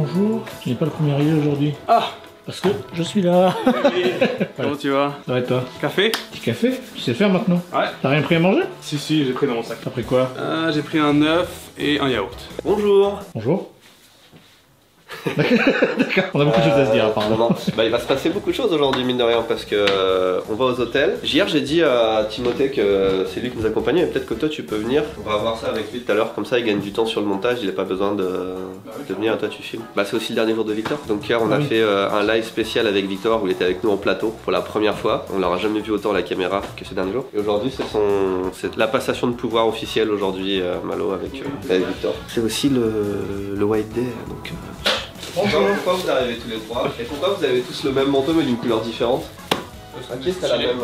bonjour. Tu n'es pas le premier arrivé aujourd'hui. Ah! Parce que je suis là. Comment tu vas? Ça va et toi? Café? Petit café? Tu sais le faire maintenant? Ouais. T'as rien pris à manger? Si, j'ai pris dans mon sac. T'as pris quoi? J'ai pris un œuf et un yaourt. Bonjour! Bonjour. D'accord, on a beaucoup de choses à se dire apparemment. Bah, il va se passer beaucoup de choses aujourd'hui mine de rien parce que on va aux hôtels. Hier j'ai dit à Timothée que c'est lui qui nous accompagnait, mais peut-être que toi tu peux venir. On va voir ça avec lui tout à l'heure, comme ça il gagne du temps sur le montage, il n'a pas besoin de venir, toi tu filmes. Bah c'est aussi le dernier jour de Victor, donc hier on a fait un live spécial avec Victor où il était avec nous en plateau pour la première fois. On l'aura jamais vu autant à la caméra que ces derniers jours. Et aujourd'hui c'est la passation de pouvoir officielle aujourd'hui Malo avec Victor. C'est aussi le White Day donc... Bonjour. Pourquoi vous arrivez tous les trois? Et pourquoi vous avez tous le même manteau mais d'une couleur différente? Qui est-ce qui a la même...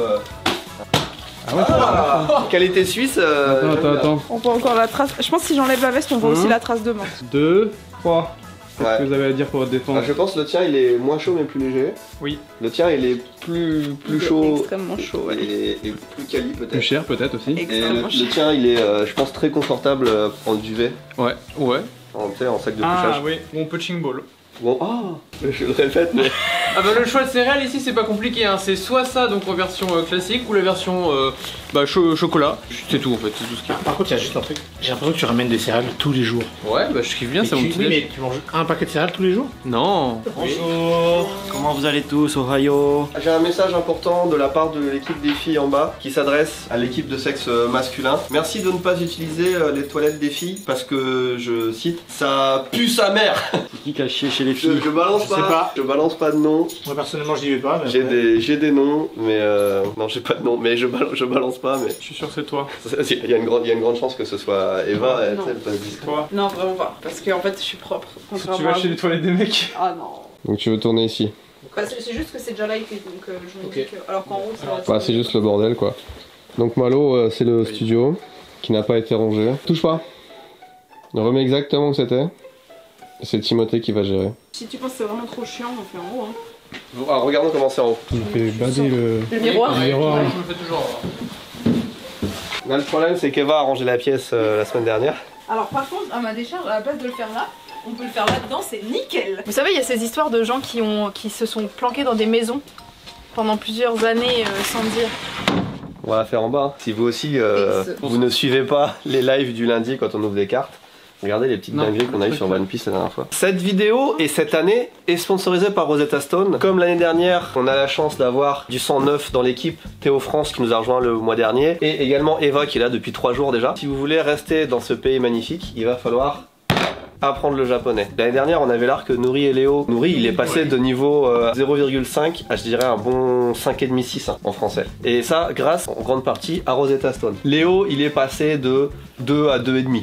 qualité suisse Attends. On voit encore la trace. Je pense que si j'enlève la veste, on voit aussi la trace de menthe. 2, 3. Qu'est-ce que vous avez à dire pour votre défense? Je pense que le tien il est moins chaud mais plus léger. Oui. Le tien il est plus chaud. Extrêmement chaud, ouais. Et plus quali peut-être. Plus cher peut-être aussi. Et le tien il est je pense très confortable en duvet. Ouais. En sac de couchage. Ah oui, mon punching ball. Bon, je le répète mais... Ah bah le choix de céréales ici c'est pas compliqué hein. C'est soit ça donc en version classique ou la version chocolat. C'est tout en fait, c'est tout ce qu'il y a. Par contre il y a juste un truc, j'ai l'impression que tu ramènes des céréales tous les jours. Ouais bah je kiffe bien, ça mon petit. Oui mais tu manges un paquet de céréales tous les jours? Non. Bonjour, comment vous allez tous, Ohio? J'ai un message important de la part de l'équipe des filles en bas qui s'adresse à l'équipe de sexe masculin. Merci de ne pas utiliser les toilettes des filles parce que, je cite, ça pue sa mère. C'est qui a chié chez les filles? Je balance pas de nom. Moi personnellement je n'y vais pas. Mais J'ai des noms, mais non j'ai pas de nom, mais je balance pas. Mais Je suis sûr que c'est toi. il y a une grande chance que ce soit Eva. Elle pas dit. Toi. Non, vraiment pas. Parce qu'en fait, je suis propre. Si tu vas chez les toilettes des mecs. Ah non. Donc tu veux tourner ici? Bah, c'est juste que c'est déjà lighté, donc je me dis que... Alors qu'en haut, ça va... Bah c'est juste le bordel quoi. Donc Malo, c'est le studio qui n'a pas été rangé. Touche pas. Remets exactement où c'était. C'est Timothée qui va gérer. Si tu penses que c'est vraiment trop chiant, on fait en haut. Hein. Alors regardons comment c'est en haut. On fait bader Le miroir. le miroir. Je me fais toujours. Là, le problème c'est qu'Eva a rangé la pièce la semaine dernière. Alors par contre, à ma décharge, à la place de le faire là, on peut le faire là-dedans, c'est nickel. Vous savez, il y a ces histoires de gens qui se sont planqués dans des maisons pendant plusieurs années sans dire. On va la faire en bas. Si vous aussi, vous ne suivez pas les lives du lundi quand on ouvre des cartes, regardez les petites dingueries qu'on a eu sur One Piece la dernière fois. Cette vidéo et cette année est sponsorisée par Rosetta Stone. Comme l'année dernière, on a la chance d'avoir du sang neuf dans l'équipe. Théo France qui nous a rejoint le mois dernier. Et également Eva qui est là depuis 3 jours déjà. Si vous voulez rester dans ce pays magnifique, il va falloir apprendre le japonais. L'année dernière on avait l'arc Nouri et Léo. Nouri il est passé de niveau 0,5 à je dirais un bon 5,5-6 en français. Et ça grâce en grande partie à Rosetta Stone. Léo il est passé de 2 à 2,5.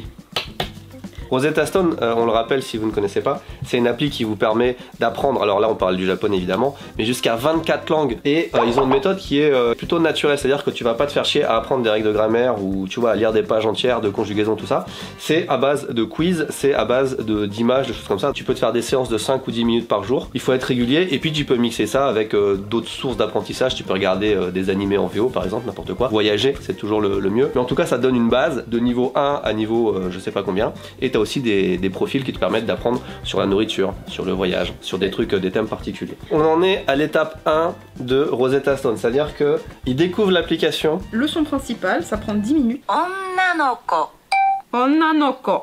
Rosetta Stone, on le rappelle si vous ne connaissez pas, c'est une appli qui vous permet d'apprendre, alors là on parle du japonais évidemment, mais jusqu'à 24 langues. Et ils ont une méthode qui est plutôt naturelle, c'est-à-dire que tu vas pas te faire chier à apprendre des règles de grammaire ou tu vois à lire des pages entières de conjugaison, tout ça. C'est à base de quiz, c'est à base d'images, de choses comme ça. Tu peux te faire des séances de 5 ou 10 minutes par jour, il faut être régulier et puis tu peux mixer ça avec d'autres sources d'apprentissage, tu peux regarder des animés en VO par exemple, n'importe quoi. Voyager, c'est toujours le mieux. Mais en tout cas ça donne une base de niveau 1 à niveau je sais pas combien. Et t'as aussi des profils qui te permettent d'apprendre sur la nourriture, sur le voyage, sur des trucs, des thèmes particuliers. On en est à l'étape 1 de Rosetta Stone, c'est-à-dire que il découvre l'application. Leçon principale, ça prend 10 minutes. Onnanoko. Onnanoko.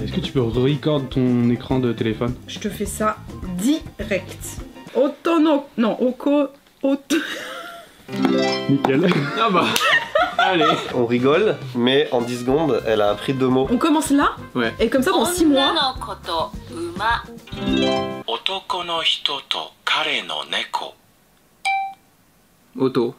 Est-ce que tu peux record ton écran de téléphone? Je te fais ça direct. Otono... Non, oko... Nickel. Ah bah. Allez. On rigole, mais en 10 secondes, elle a appris 2 mots. On commence là, Ouais. et comme ça dans 6 mois... Onnanoko to uma. Otoko no hito to kare no neko. Auto.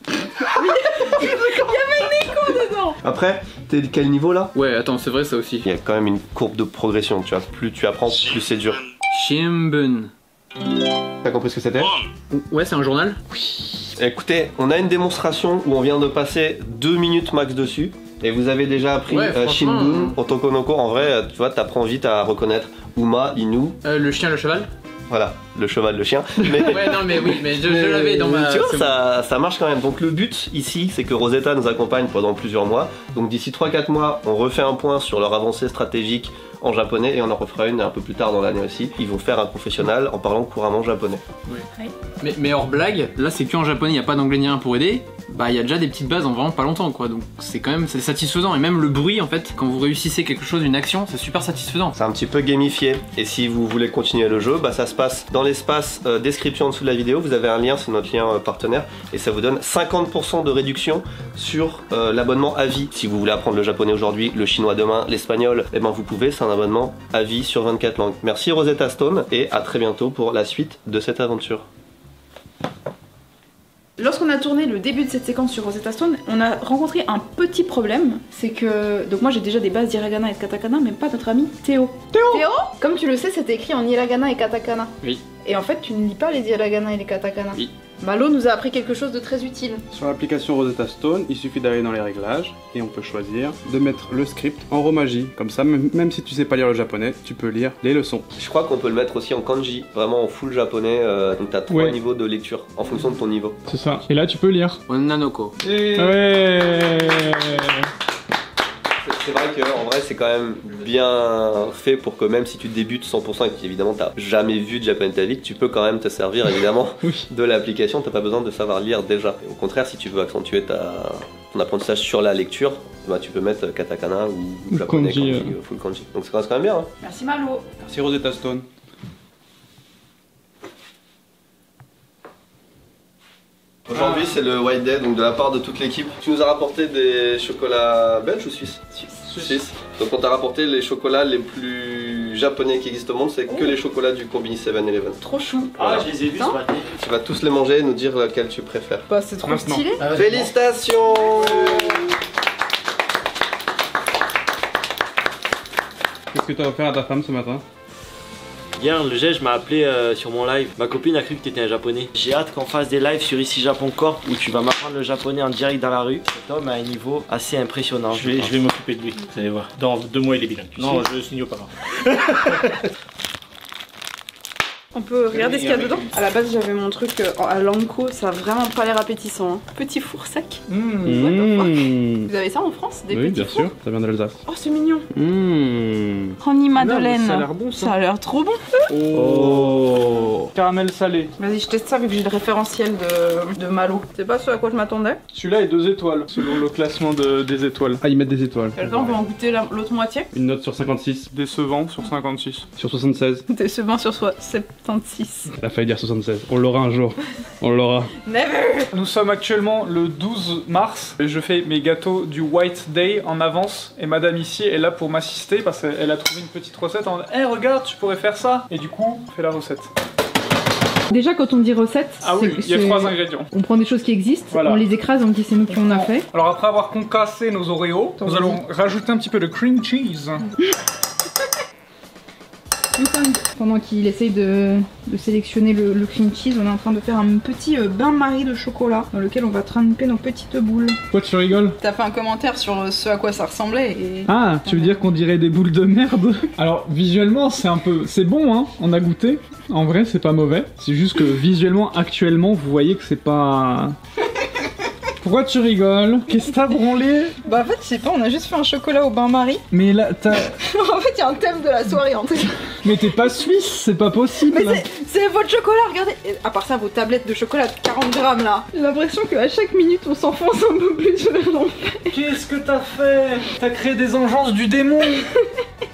Il y avait Nico dedans. Après, t'es de quel niveau là? Ouais, attends, c'est vrai ça aussi. Il y a quand même une courbe de progression, tu vois. Plus tu apprends, plus c'est dur. Shimbun. T'as compris ce que c'était? Ouais, c'est un journal. Écoutez, on a une démonstration où on vient de passer 2 minutes max dessus. Et vous avez déjà appris Ouais, franchement, Shimbun, Otokonoko. En vrai, tu vois, t'apprends vite à reconnaître Uma, Inu. Le chien, le cheval. Voilà, le cheval, le chien. Mais, Ouais, non, mais oui, mais je l'avais dans ma. tu vois, c'est ça marche quand même. Donc le but ici, c'est que Rosetta nous accompagne pendant plusieurs mois. Donc d'ici 3-4 mois, on refait un point sur leur avancée stratégique en japonais et on en refera une un peu plus tard dans l'année aussi. Ils vont faire un professionnel en parlant couramment japonais. Mais hors blague, là c'est qu'en japonais, il n'y a pas d'anglais ni rien pour aider. Bah il y a déjà des petites bases en vraiment pas longtemps quoi. Donc c'est quand même c'est satisfaisant. Et même le bruit en fait, quand vous réussissez quelque chose, une action, c'est super satisfaisant. C'est un petit peu gamifié. Et si vous voulez continuer le jeu, bah ça se passe dans l'espace description en dessous de la vidéo. Vous avez un lien, c'est notre lien partenaire. Et ça vous donne 50% de réduction sur l'abonnement à vie. Si vous voulez apprendre le japonais aujourd'hui, le chinois demain, l'espagnol, et ben vous pouvez, c'est un abonnement à vie sur 24 langues. Merci Rosetta Stone et à très bientôt pour la suite de cette aventure. Lorsqu'on a tourné le début de cette séquence sur Rosetta Stone, on a rencontré un petit problème, c'est que... Donc moi j'ai déjà des bases d'hiragana et de katakana, mais pas notre ami Théo. Théo, comme tu le sais, c'était écrit en hiragana et katakana. Oui. Et en fait, tu ne lis pas les hiragana et les katakana. Oui. Malo nous a appris quelque chose de très utile. Sur l'application Rosetta Stone, il suffit d'aller dans les réglages et on peut choisir de mettre le script en romaji. Comme ça, même si tu sais pas lire le japonais, tu peux lire les leçons. Je crois qu'on peut le mettre aussi en kanji, vraiment en full japonais. Donc t'as 3 niveaux de lecture en fonction de ton niveau. C'est ça. Et là, tu peux lire. Onnanoko. Ouais. C'est vrai que en vrai c'est quand même bien fait pour que même si tu débutes 100% et que évidemment t'as jamais vu de japonais de ta vie, tu peux quand même te servir évidemment de l'application, t'as pas besoin de savoir lire déjà. Et au contraire, si tu veux accentuer ton apprentissage sur la lecture, bah, tu peux mettre katakana ou japonais kanji, full kanji. Donc ça reste quand même bien. Hein. Merci Malo. Merci Rosetta Stone. Aujourd'hui c'est le White Day, donc de la part de toute l'équipe. Tu nous as rapporté des chocolats belges ou suisses? Suisse. Donc on t'a rapporté les chocolats les plus japonais qui existent au monde, c'est que les chocolats du Combini 7-Eleven. Trop chou. Ah, je les ai vus ce matin. Tu vas tous les manger et nous dire lequel tu préfères. Bah c'est trop stylé. Ah, Félicitations. Qu'est-ce que tu as offert à ta femme ce matin? Hier, le GEJ m'a appelé sur mon live. Ma copine a cru que t'étais un japonais. J'ai hâte qu'on fasse des lives sur Ici Japon Corp où tu vas m'apprendre le japonais en direct dans la rue. Cet homme a un niveau assez impressionnant. Je vais m'occuper de lui, vous allez voir. Dans 2 mois, il est bilingue. Non, je signe au parent. On peut regarder ce qu'il y a dedans. À la base j'avais mon truc à Lanco, ça a vraiment pas l'air appétissant. Hein. Petit four sec. Vous avez ça en France? Des Oui, petits bien fours? sûr, ça vient d'Alsace. Oh c'est mignon. Honey Madeleine. Ça a l'air bon ça. Ça a l'air trop bon. Oh. Caramel salé. Vas-y je teste ça vu que j'ai le référentiel de Malo. C'est pas ce à quoi je m'attendais. Celui-là est 2 étoiles, selon le classement des étoiles. Ah, ils mettent des étoiles. Quelqu'un veut en goûter l'autre moitié? Une note sur 56. Décevant sur 56. Sur 76. Décevant sur 76. Elle a failli dire 76. On l'aura un jour. On l'aura. Never. Nous sommes actuellement le 12 mars et je fais mes gâteaux du White Day en avance et madame ici est là pour m'assister parce qu'elle a trouvé une petite recette en hey, regarde, tu pourrais faire ça. Et du coup, on fait la recette. Déjà quand on dit recette, ah oui, il y a 3 ingrédients. On prend des choses qui existent, voilà. On les écrase, on dit c'est nous qui on a fait. Alors après avoir concassé nos Oreos, nous allons rajouter un petit peu de cream cheese. Pendant qu'il essaye de sélectionner le cream cheese, on est en train de faire un petit bain-marie de chocolat dans lequel on va tremper nos petites boules. Pourquoi tu rigoles? T'as fait un commentaire sur ce à quoi ça ressemblait et... Ah, tu veux dire qu'on dirait des boules de merde? Alors visuellement c'est un peu... C'est bon hein, on a goûté. En vrai c'est pas mauvais. C'est juste que visuellement, actuellement, vous voyez que c'est pas... Pourquoi tu rigoles? Qu'est-ce que t'as branlé? Bah en fait je sais pas, on a juste fait un chocolat au bain-marie. Mais là t'as... En fait il y a un thème de la soirée en tout cas. Mais t'es pas suisse, c'est pas possible. Mais c'est votre chocolat, regardez. Et à part ça, vos tablettes de chocolat de 40 grammes là. J'ai l'impression qu'à chaque minute on s'enfonce un peu plus vers l'enfer. Qu'est-ce que t'as fait? T'as créé des engences du démon.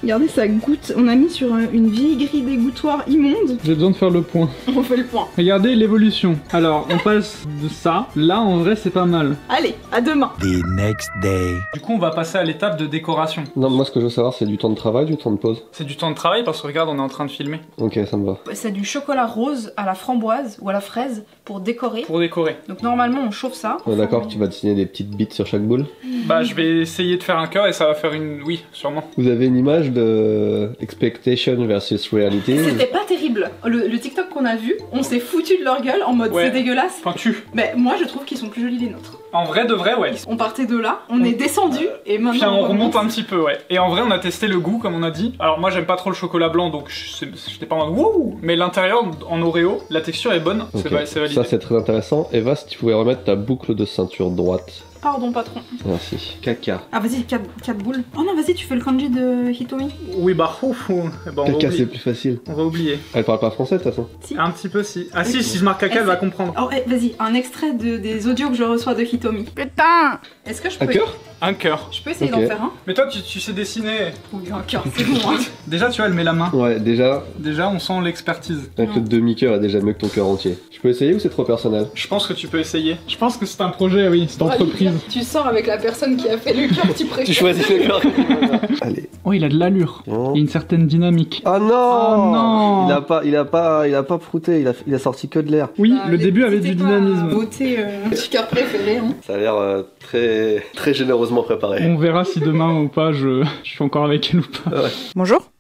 Regardez, ça goûte. On a mis sur une vieille grille d'égouttoir immonde. J'ai besoin de faire le point. On fait le point. Regardez l'évolution. Alors, on passe de ça. Là, en vrai, c'est pas mal. Allez, à demain. The next day. Du coup, on va passer à l'étape de décoration. Non, moi ce que je veux savoir c'est du temps de travail, du temps de pause. C'est du temps de travail parce que regarde, on est en train de filmer. Ok, ça me va. C'est du chocolat rose à la framboise ou à la fraise pour décorer. Pour décorer. Donc normalement on chauffe ça. Ouais, d'accord, tu vas dessiner des petites bites sur chaque boule. Bah, je vais essayer de faire un cœur et ça va faire une... Oui, sûrement. Vous avez une image de expectation versus reality? C'était pas terrible. Le TikTok qu'on a vu, on s'est foutu de leur gueule en mode Ouais. c'est dégueulasse. Enfin, tu. Mais moi je trouve qu'ils sont plus jolis les nôtres. En vrai de vrai, ouais. On partait de là, on est descendu et maintenant Puis on remonte un petit peu, ouais. Et en vrai, on a testé le goût, comme on a dit. Alors moi, j'aime pas trop le chocolat blanc, donc j'étais pas en mode wouh. Mais l'intérieur, en Oreo, la texture est bonne. Ok. C'est validé. Ça c'est très intéressant. Eva, si tu pouvais remettre ta boucle de ceinture droite. Pardon, patron. Merci. Caca. Ah, vas-y, 4 boules. Oh non, vas-y, tu fais le kanji de Hitomi. Oui, bah, ouf. Eh ben, on va Caca c'est oublier. plus facile. On va oublier. Elle parle pas français de toute façon. Si. Un petit peu, si. Ah si je marque caca, elle va comprendre. Oh, vas-y, un extrait des audios que je reçois de Hitomi. Putain. Est-ce que je peux... Un cœur? Un cœur. Je peux essayer Ok. d'en faire un? Mais toi, tu sais dessiner. Oui, un cœur, c'est bon, hein. Déjà, tu vois, elle met la main. Ouais, déjà, Déjà, on sent l'expertise. avec le demi-cœur est déjà mieux que ton cœur entier. Je peux essayer ou c'est trop personnel? Je pense que tu peux essayer. Je pense que c'est un projet, oui, c'est entreprise. Tu sors avec la personne qui a fait le cœur, tu préfères. Tu choisis le cœur. Allez. Oh, il a de l'allure. Oh. Il y a une certaine dynamique. Oh non, Oh non. Il a pas prouté, il a sorti que de l'air. Oui, Ah, le mais début avait c'était du pas dynamisme. Beauté, petit cœur préféré, hein. Ça a l'air très généreusement préparé. On verra si demain ou pas je suis encore avec elle ou pas. Bonjour,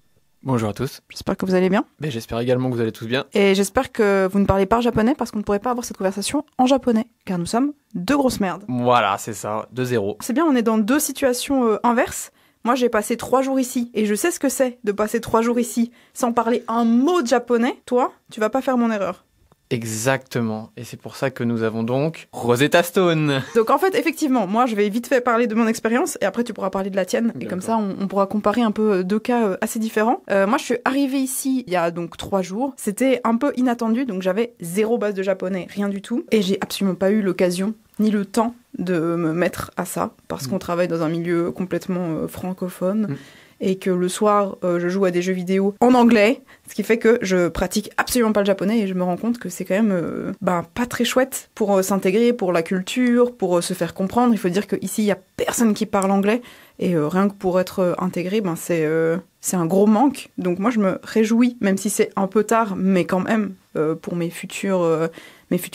Bonjour à tous. j'espère que vous allez bien. Mais j'espère également que vous allez tous bien. Et j'espère que vous ne parlez pas japonais parce qu'on ne pourrait pas avoir cette conversation en japonais, car nous sommes deux grosses merdes. Voilà, c'est ça, 2-0. C'est bien, on est dans deux situations inverses. Moi, j'ai passé 3 jours ici, et je sais ce que c'est de passer 3 jours ici sans parler un mot de japonais. Toi, tu vas pas faire mon erreur. Exactement. Et c'est pour ça que nous avons donc Rosetta Stone. Donc en fait, effectivement, moi, je vais vite fait parler de mon expérience, et après tu pourras parler de la tienne, et comme ça, on pourra comparer un peu deux cas assez différents. Moi, je suis arrivée ici il y a donc 3 jours. C'était un peu inattendu, donc j'avais 0 base de japonais, rien du tout, et j'ai absolument pas eu l'occasion ni le temps de me mettre à ça, parce qu'on travaille dans un milieu complètement francophone, et que le soir, je joue à des jeux vidéo en anglais, ce qui fait que je pratique absolument pas le japonais, et je me rends compte que c'est quand même pas très chouette pour s'intégrer, pour la culture, pour se faire comprendre. Il faut dire qu'ici, il y a personne qui parle anglais, et rien que pour être intégré, c'est un gros manque. Donc moi, je me réjouis, même si c'est un peu tard, mais quand même, pour mes futurs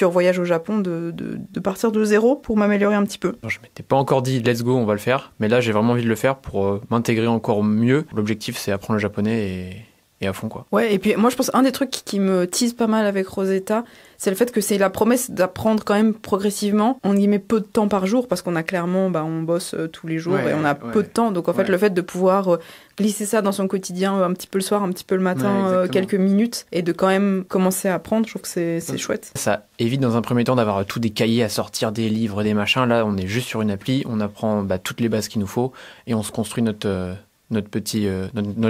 voyages au Japon, de partir de zéro pour m'améliorer un petit peu. Je m'étais pas encore dit let's go, on va le faire. Mais là, j'ai vraiment envie de le faire pour m'intégrer encore mieux. L'objectif, c'est apprendre le japonais et à fond, quoi. Ouais, et puis moi, je pense un des trucs qui me tease pas mal avec Rosetta, c'est le fait que c'est la promesse d'apprendre quand même progressivement. On y met peu de temps par jour parce qu'on a clairement, on bosse tous les jours et on a peu de temps. Donc en fait, le fait de pouvoir glisser ça dans son quotidien un petit peu le soir, un petit peu le matin, quelques minutes, et de quand même commencer à apprendre, je trouve que c'est chouette. Ça évite dans un premier temps d'avoir tous des cahiers à sortir, des livres, des machins. Là, on est juste sur une appli, on apprend toutes les bases qu'il nous faut et on se construit notre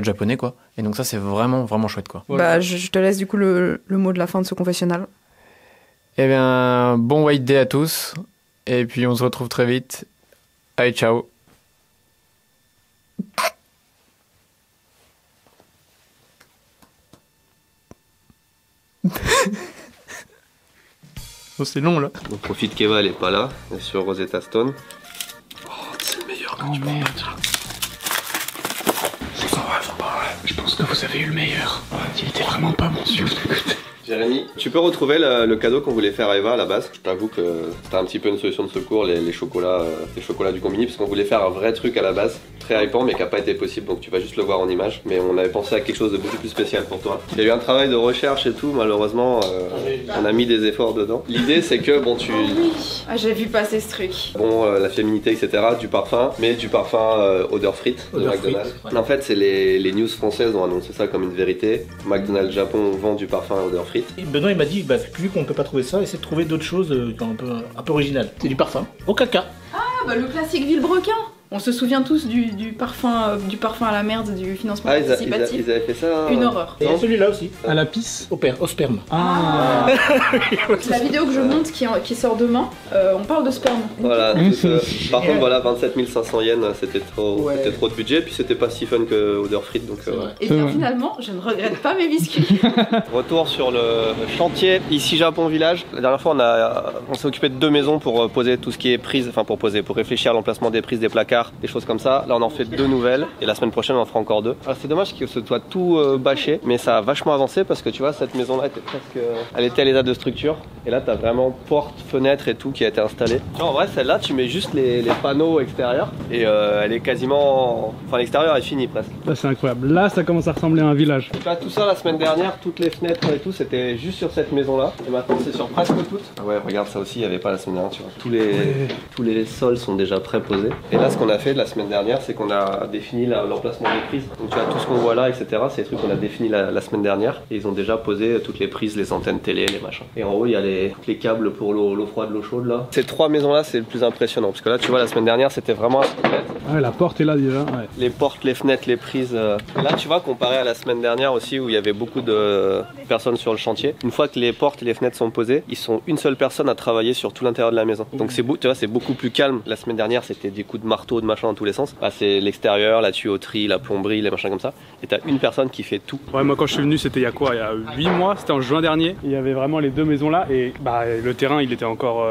japonais, quoi. Et donc ça, c'est vraiment, vraiment chouette, quoi. Voilà. Je te laisse du coup le mot de la fin de ce confessionnal. Eh bien, bon White Day à tous. Et puis, on se retrouve très vite. Allez, ciao. Oh, c'est long, là. On profite qu'Eva elle est pas là, elle est sur Rosetta Stone. Oh, c'est le meilleur que tu peux merde. Je pense que vous avez eu le meilleur. Il était vraiment pas bon celui-là. Jérémy, tu peux retrouver le cadeau qu'on voulait faire à Eva à la base. Je t'avoue que c'était un petit peu une solution de secours, les chocolats du combini, parce qu'on voulait faire un vrai truc à la base, très hypant mais qui n'a pas été possible, donc tu vas juste le voir en image. Mais on avait pensé à quelque chose de beaucoup plus spécial pour toi. Il y a eu un travail de recherche et tout, malheureusement, on a mis des efforts dedans. L'idée c'est que, Ah, j'ai vu passer ce truc. la féminité, etc., du parfum, mais du parfum odeur frite de McDonald's. En fait, c'est les news françaises ont annoncé ça comme une vérité. McDonald's Japon vend du parfum odeur frite. Et Benoît il m'a dit, vu qu'on peut pas trouver ça, essaie de trouver d'autres choses un peu originales. C'est du parfum au caca. Ah, le classique Villebrequin. On se souvient tous du parfum à la merde du financement participatif. Ils avaient fait ça. Une horreur. Et celui-là aussi. À la pisse. Au sperme. Ah. La vidéo que je monte qui sort demain, on parle de sperme. Voilà. Par contre, voilà, 27 500 yens, c'était trop de budget, puis c'était pas si fun que odeur frite, donc. Et bien finalement, je ne regrette pas mes biscuits. Retour sur le chantier ici Japon Village. La dernière fois, on s'est occupé de 2 maisons pour poser tout ce qui est prise, pour réfléchir à l'emplacement des prises des placards, placards, des choses comme ça. Là on en fait 2 nouvelles et la semaine prochaine on en fera encore 2. Alors c'est dommage que ce soit tout bâché, mais ça a vachement avancé parce que tu vois cette maison là était presque, elle était à l'état de structure et là t'as vraiment porte, fenêtre et tout qui a été installé. Tu vois, en vrai celle-là tu mets juste les panneaux extérieurs et elle est quasiment, enfin l'extérieur est fini presque. Là c'est incroyable, là ça commence à ressembler à un village. Donc là tout ça la semaine dernière, toutes les fenêtres et tout c'était juste sur cette maison là et maintenant c'est sur presque toutes. Ah ouais regarde ça aussi, il n'y avait pas la semaine dernière tu vois. Tous les sols sont déjà préposés. Et là ce qu'on a fait la semaine dernière c'est qu'on a défini l'emplacement des prises. Donc tu vois tout ce qu'on voit là etc. C'est des trucs qu'on a défini la semaine dernière et ils ont déjà posé toutes les prises, les antennes télé, les machins. Et en haut il y a les câbles pour l'eau froide, l'eau chaude là. Ces 3 maisons là c'est le plus impressionnant parce que là tu vois la semaine dernière c'était vraiment ouais, la porte est là déjà. Ouais. Les portes, les fenêtres, les prises. Là tu vois comparé à la semaine dernière aussi où il y avait beaucoup de personnes sur le chantier. Une fois que les portes et les fenêtres sont posées, ils sont une seule personne à travailler sur tout l'intérieur de la maison. Donc c'est tu vois c'est beaucoup plus calme. La semaine dernière c'était des coups de marteau, de machin dans tous les sens. Bah, c'est l'extérieur, la tuyauterie, la plomberie, les machins comme ça. Et t'as une personne qui fait tout. Ouais moi quand je suis venu c'était il y a quoi, il y a 8 mois, c'était en juin dernier. Il y avait vraiment les 2 maisons là et bah le terrain il était encore,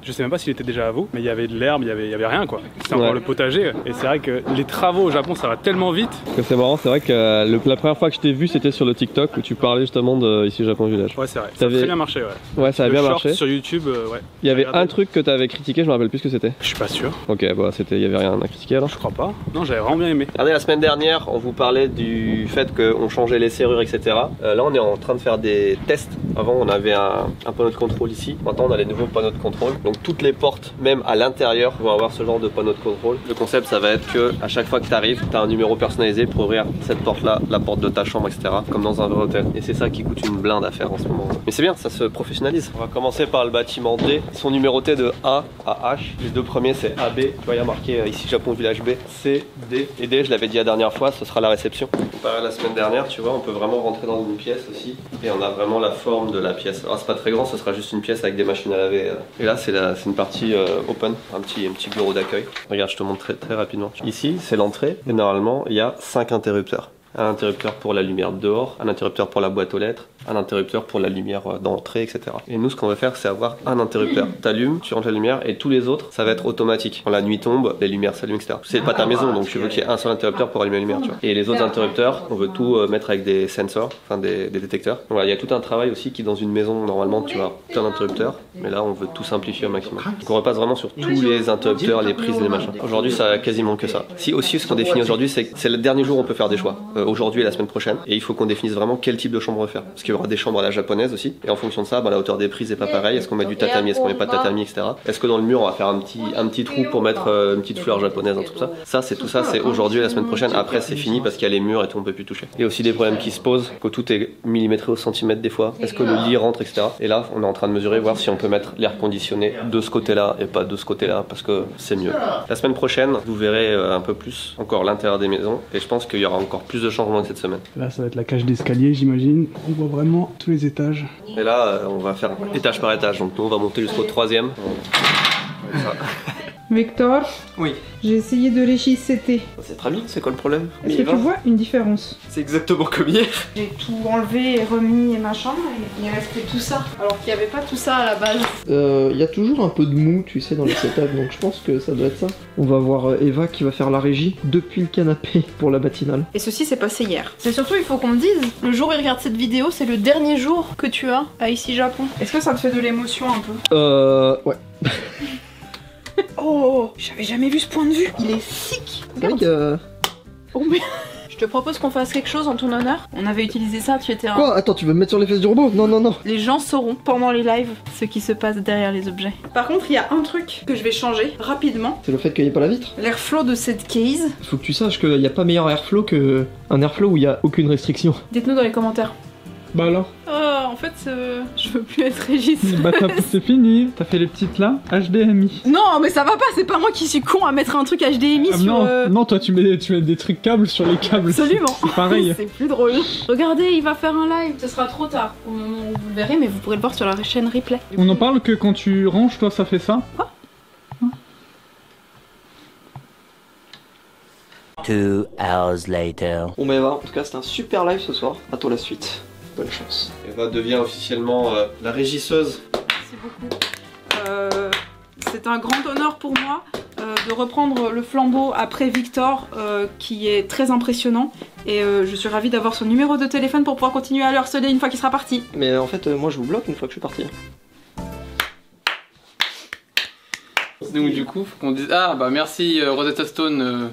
je sais même pas s'il était déjà à vous, mais il y avait de l'herbe, il y avait rien quoi. C'était encore le potager et c'est vrai que les travaux au Japon ça va tellement vite. C'est marrant, c'est vrai que la première fois que je t'ai vu c'était sur le TikTok où tu parlais justement de ici Japon Village. Ouais c'est vrai, ça a très bien marché ouais. Ouais ça a bien marché. Sur YouTube ouais. Il y avait un truc que t'avais critiqué, je me rappelle plus ce que c'était. Je suis pas sûr. Ok bah il y avait rien à critiquer alors. Je crois pas. Non j'avais vraiment bien aimé. Regardez la semaine dernière on vous parlait du fait qu'on changeait les serrures etc. Là on est en train de faire des tests. Avant on avait un panneau de contrôle ici, maintenant on a les nouveaux panneaux de contrôle. Donc toutes les portes, même à l'intérieur, vont avoir ce genre de panneau de contrôle. Le concept ça va être que à chaque fois que tu arrives, tu as un numéro personnalisé pour ouvrir cette porte là, la porte de ta chambre etc. Comme dans un vrai hôtel. Et c'est ça qui coûte une blinde à faire en ce moment. Mais c'est bien, ça se professionnalise. On va commencer par le bâtiment D. Ils sont numérotés de A à H. Les 2 premiers c'est AB. Tu vois il y a marqué ici Japon Village B, C, D. Et D je l'avais dit la dernière fois, ce sera la réception. Comparé à la semaine dernière, tu vois on peut vraiment rentrer dans une pièce aussi. Et on a vraiment la forme de la pièce. Alors c'est pas très grand, ce sera juste une pièce avec des machines à laver. Et là c'est une partie open, un petit bureau d'accueil. Regarde je te montre très rapidement. Ici c'est l'entrée et normalement il y a 5 interrupteurs. Un interrupteur pour la lumière dehors, un interrupteur pour la boîte aux lettres, un interrupteur pour la lumière d'entrée, etc. Et nous, ce qu'on va faire, c'est avoir un interrupteur. T'allumes, tu rentres la lumière, et tous les autres, ça va être automatique. Quand la nuit tombe, les lumières s'allument, etc. C'est pas ta maison, donc tu veux qu'il y ait un seul interrupteur pour allumer la lumière, tu vois. Et les autres interrupteurs, on veut tout mettre avec des sensors, enfin des détecteurs. Donc voilà, il y a tout un travail aussi qui, dans une maison, normalement, tu as plein d'interrupteurs, mais là, on veut tout simplifier au maximum. Donc on repasse vraiment sur tous les interrupteurs, les prises, les machins. Aujourd'hui, ça a quasiment que ça. Si aussi, ce qu'on définit aujourd'hui, c'est le dernier jour où on peut faire des choix. Aujourd'hui et la semaine prochaine, et il faut qu'on définisse vraiment quel type de chambre on veut faire. Parce qu'il y aura des chambres à la japonaise aussi, et en fonction de ça, la hauteur des prises est pas pareille. Est-ce qu'on met du tatami, est-ce qu'on met pas de tatami, etc. Est-ce que dans le mur on va faire un petit trou pour mettre une petite fleur japonaise, un truc comme ça. Tout ça, c'est aujourd'hui et la semaine prochaine. Après, c'est fini parce qu'il y a les murs et tout, on peut plus toucher. Il y a aussi des problèmes qui se posent, que tout est millimétré au centimètre des fois. Est-ce que le lit rentre, etc. Et là, on est en train de mesurer, voir si on peut mettre l'air conditionné de ce côté-là et pas de ce côté-là, parce que c'est mieux. La semaine prochaine, vous verrez un peu plus encore l'intérieur des maisons, et je pense qu'il y aura encore plus de changements que cette semaine. Là, ça va être la cage d'escalier, j'imagine. On voit vraiment tous les étages. Et là, on va faire étage par étage. Donc nous, on va monter jusqu'au 3e. Victor, oui. J'ai essayé de réchisseter. C'est très bien, c'est quoi le problème? Est-ce que tu vois une différence? C'est exactement comme hier. J'ai tout enlevé et remis et machin, et il restait tout ça. Alors qu'il n'y avait pas tout ça à la base. Il y a toujours un peu de mou, tu sais, dans les setups, donc je pense que ça doit être ça. On va voir Eva qui va faire la régie depuis le canapé pour la matinale. Et ceci s'est passé hier. C'est surtout, il faut qu'on me dise, le jour où il regarde cette vidéo, c'est le dernier jour que tu as à ici Japon. Est-ce que ça te fait de l'émotion un peu? Ouais. Oh, j'avais jamais vu ce point de vue. Il est sick. Oh mais... Je te propose qu'on fasse quelque chose en ton honneur. On avait utilisé ça, tu étais un... Quoi? Attends, tu veux me mettre sur les fesses du robot? Non, non, non. Les gens sauront pendant les lives ce qui se passe derrière les objets. Par contre, il y a un truc que je vais changer rapidement. C'est le fait qu'il n'y ait pas la vitre. L'airflow de cette case. Faut que tu saches qu'il n'y a pas meilleur airflow que un airflow où il n'y a aucune restriction. Dites-nous dans les commentaires. Bah alors? En fait, je veux plus être Régis. Bah c'est fini, t'as fait les petites là, HDMI. Non, mais ça va pas, c'est pas moi qui suis con à mettre un truc HDMI sur... Non, non, toi tu mets des trucs câbles sur les câbles. Absolument. C'est pareil. C'est plus drôle. Regardez, il va faire un live. Ce sera trop tard au moment où vous le verrez, mais vous pourrez le voir sur la chaîne replay. On en parle que quand tu ranges, toi ça fait ça? Quoi? 2 hours later. Bon bah Eva, en tout cas c'était un super live ce soir. À toi la suite. Bonne chance. Eva devient officiellement la régisseuse. Merci beaucoup. C'est un grand honneur pour moi. de reprendre le flambeau après Victor, qui est très impressionnant. Et je suis ravie d'avoir son numéro de téléphone pour pouvoir continuer à le harceler une fois qu'il sera parti. Mais en fait, moi je vous bloque une fois que je suis parti. Donc du coup, faut qu'on dise ah bah merci Rosetta Stone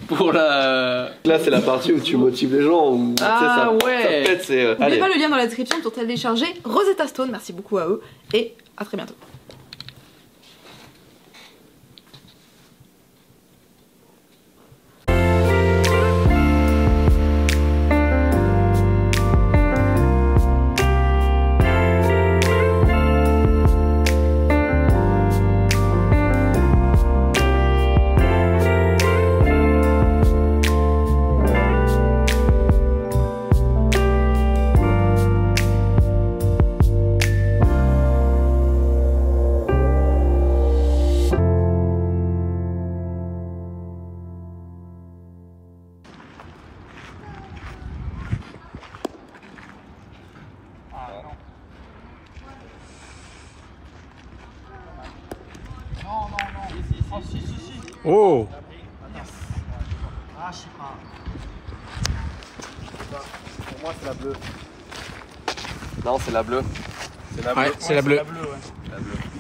pour la... Là c'est la partie où tu motives les gens, où ah ça pète, c'est... N'oubliez pas le lien dans la description pour télécharger Rosetta Stone, merci beaucoup à eux et à très bientôt. Oh! Ah, je sais pas. Pour moi, c'est la bleue. Non, c'est la bleue. C'est la bleue. La bleue, ouais. La bleue.